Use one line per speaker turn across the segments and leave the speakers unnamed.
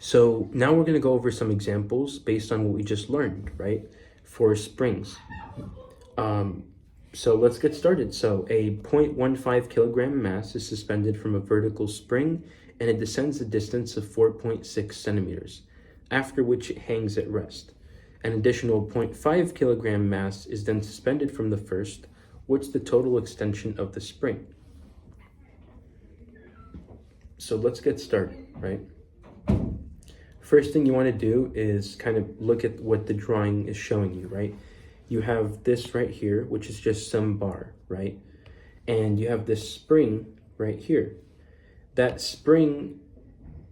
So now we're going to go over some examples based on what we just learned, right? For springs. So let's get started. So a 0.15 kilogram mass is suspended from a vertical spring and it descends a distance of 4.6 centimeters, after which it hangs at rest. An additional 0.5 kilogram mass is then suspended from the first. What's the total extension of the spring? So let's get started, right? First thing you want to do is kind of look at what the drawing is showing you, right? You have this right here, which is just some bar, right? And you have this spring right here. That spring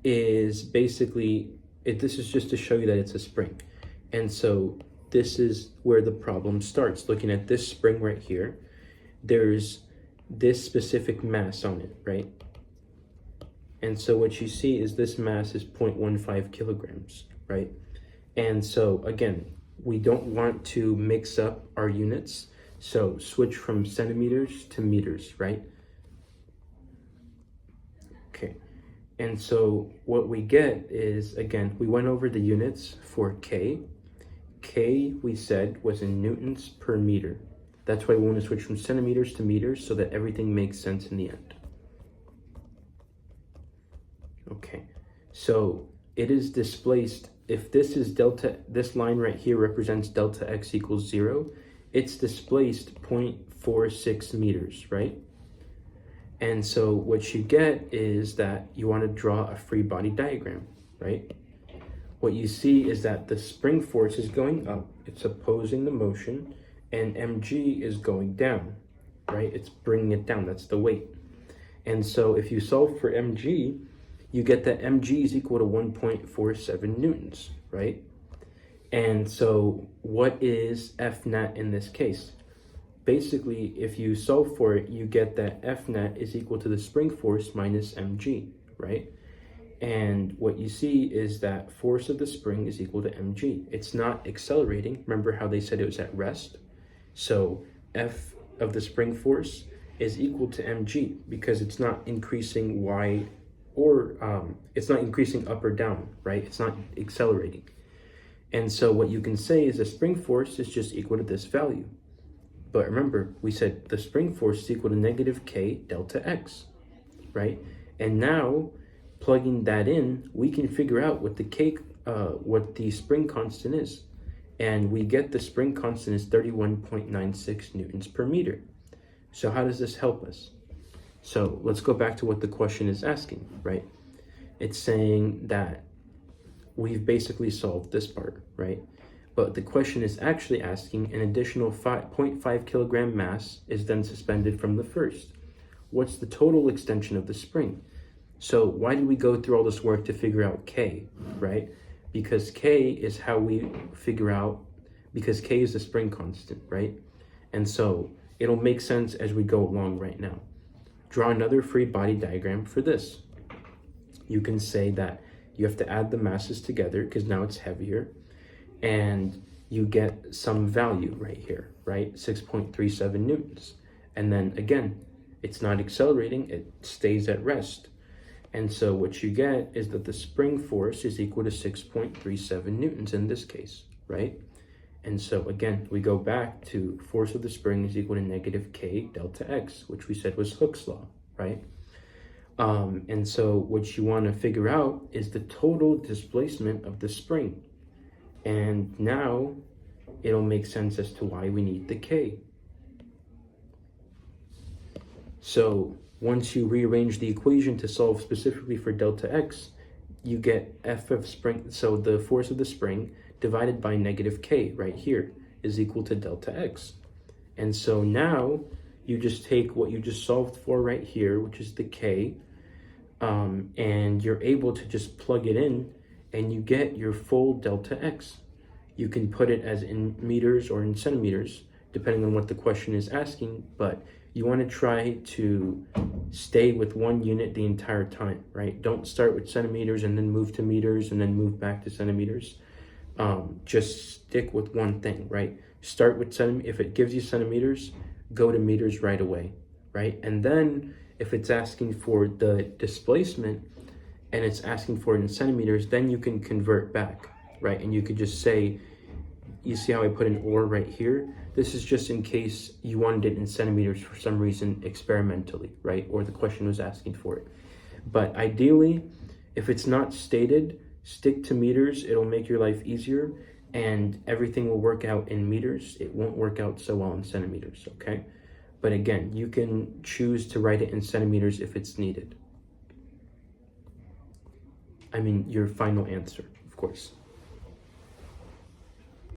is basically, this is just to show you that it's a spring. And so this is where the problem starts. Looking at this spring right here, there's this specific mass on it, right? And so what you see is this mass is 0.15 kilograms, right? And so again, we don't want to mix up our units. So switch from centimeters to meters, right? Okay. And so what we get is, again, we went over the units for K. K, we said, was in newtons per meter. That's why we want to switch from centimeters to meters so that everything makes sense in the end. Okay, so it is displaced. If this is delta, this line right here represents delta x equals 0, it's displaced 0.46 meters, right? And so what you get is that you want to draw a free body diagram, right? What you see is that the spring force is going up, it's opposing the motion, and mg is going down, right? It's bringing it down, that's the weight. And so if you solve for mg, you get that mg is equal to 1.47 newtons, right? And so what is F net in this case? Basically, if you solve for it, you get that F net is equal to the spring force minus mg, right? And what you see is that force of the spring is equal to mg. It's not accelerating. Remember how they said it was at rest? So F of the spring force is equal to mg because it's not increasing y or it's not increasing up or down, right? It's not accelerating. And so what you can say is the spring force is just equal to this value. But remember, we said the spring force is equal to negative k delta x, right? And now, plugging that in, we can figure out what what the spring constant is. And we get the spring constant is 31.96 newtons per meter. So how does this help us? So let's go back to what the question is asking, right? It's saying that we've basically solved this part, right? But the question is actually asking an additional 0.5 kilogram mass is then suspended from the first. What's the total extension of the spring? So why did we go through all this work to figure out K, right? Because K is how we figure out, because K is the spring constant, right? And so it'll make sense as we go along right now. Draw another free body diagram for this. You can say that you have to add the masses together because now it's heavier, and you get some value right here, right? 6.37 newtons. And then again, it's not accelerating, it stays at rest. And so what you get is that the spring force is equal to 6.37 newtons in this case, right? And so again, we go back to force of the spring is equal to negative k delta x, which we said was Hooke's law, right? And so what you want to figure out is the total displacement of the spring. And now it'll make sense as to why we need the k. So once you rearrange the equation to solve specifically for delta x, you get F of spring, so the force of the spring divided by negative k right here is equal to delta x. And so now you just take what you just solved for right here, which is the k, and you're able to just plug it in and you get your full delta x. You can put it as in meters or in centimeters, depending on what the question is asking, but you want to try to stay with one unit the entire time, right? Don't start with centimeters and then move to meters and then move back to centimeters. Just stick with one thing, right? Start with if it gives you centimeters, go to meters right away, right? And then if it's asking for the displacement and it's asking for it in centimeters, then you can convert back, right? And you could just say, you see how I put an or right here? This is just in case you wanted it in centimeters for some reason experimentally, right? Or the question was asking for it. But ideally, if it's not stated, stick to meters. It'll make your life easier and everything will work out in meters. It won't work out so well in centimeters, okay? But again, you can choose to write it in centimeters if it's needed. I mean, your final answer, of course.